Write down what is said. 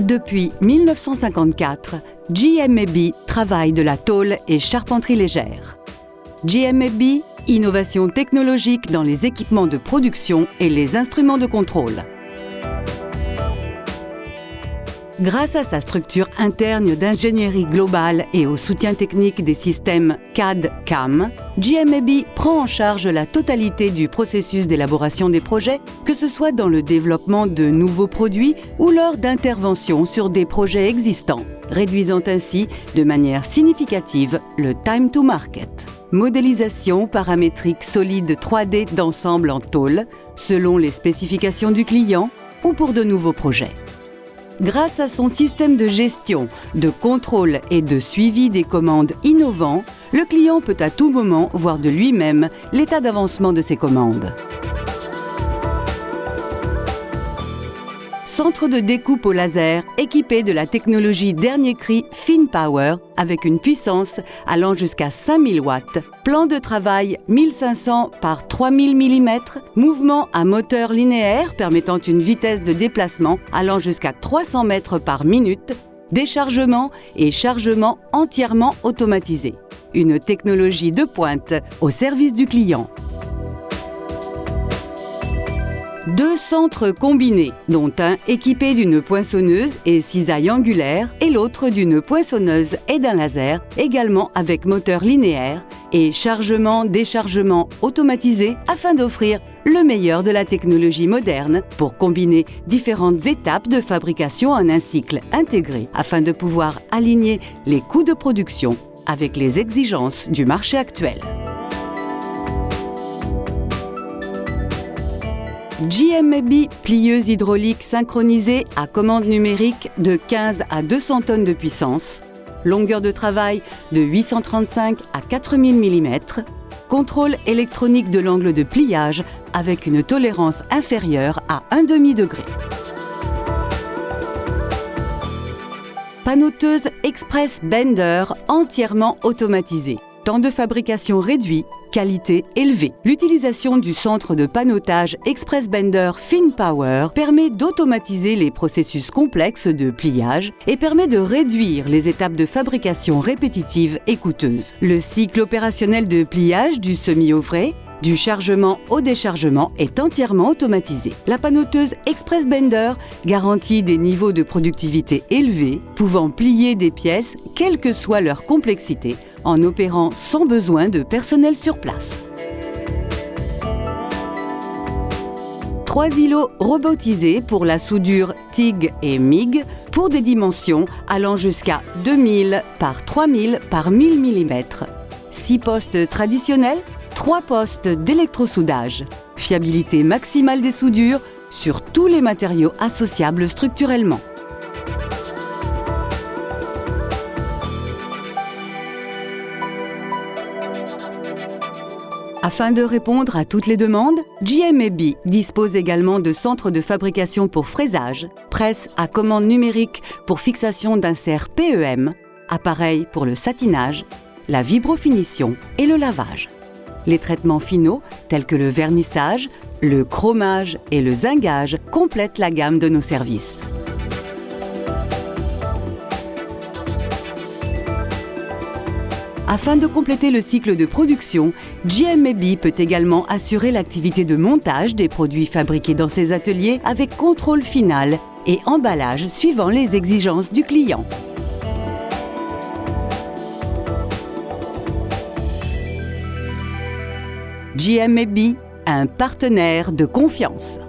Depuis 1954, GMAB travaille de la tôle et charpenterie légère. GMAB, innovation technologique dans les équipements de production et les instruments de contrôle. Grâce à sa structure interne d'ingénierie globale et au soutien technique des systèmes CAD/CAM, GMAB prend en charge la totalité du processus d'élaboration des projets, que ce soit dans le développement de nouveaux produits ou lors d'interventions sur des projets existants, réduisant ainsi de manière significative le time to market. Modélisation paramétrique solide 3D d'ensemble en tôle, selon les spécifications du client ou pour de nouveaux projets. Grâce à son système de gestion, de contrôle et de suivi des commandes innovants, le client peut à tout moment voir de lui-même l'état d'avancement de ses commandes. Centre de découpe au laser équipé de la technologie dernier cri FinPower avec une puissance allant jusqu'à 5000 watts, plan de travail 1500 par 3000 mm, mouvement à moteur linéaire permettant une vitesse de déplacement allant jusqu'à 300 mètres par minute, déchargement et chargement entièrement automatisé. Une technologie de pointe au service du client. 2 centres combinés, dont un équipé d'une poinçonneuse et cisaille angulaire et l'autre d'une poinçonneuse et d'un laser, également avec moteur linéaire et chargement-déchargement automatisé afin d'offrir le meilleur de la technologie moderne pour combiner différentes étapes de fabrication en un cycle intégré afin de pouvoir aligner les coûts de production avec les exigences du marché actuel. GMAB plieuse hydraulique synchronisée à commande numérique de 15 à 200 tonnes de puissance, longueur de travail de 835 à 4000 mm, contrôle électronique de l'angle de pliage avec une tolérance inférieure à 1/2 degré. Panoteuse Express Bender entièrement automatisée. Temps de fabrication réduit, qualité élevée. L'utilisation du centre de panotage Express Bender FinPower permet d'automatiser les processus complexes de pliage et permet de réduire les étapes de fabrication répétitives et coûteuses. Le cycle opérationnel de pliage du semi-ouvré, du chargement au déchargement est entièrement automatisé. La panoteuse Express Bender garantit des niveaux de productivité élevés, pouvant plier des pièces, quelle que soit leur complexité, en opérant sans besoin de personnel sur place. 3 îlots robotisés pour la soudure TIG et MIG pour des dimensions allant jusqu'à 2000 par 3000 par 1000 mm. 6 postes traditionnels, 3 postes d'électrosoudage. Fiabilité maximale des soudures sur tous les matériaux associables structurellement. Afin de répondre à toutes les demandes, GMAB dispose également de centres de fabrication pour fraisage, presse à commande numérique pour fixation d'inserts PEM, appareil pour le satinage, la vibrofinition et le lavage. Les traitements finaux, tels que le vernissage, le chromage et le zingage, complètent la gamme de nos services. Afin de compléter le cycle de production, GMAB peut également assurer l'activité de montage des produits fabriqués dans ses ateliers avec contrôle final et emballage suivant les exigences du client. GMAB, un partenaire de confiance.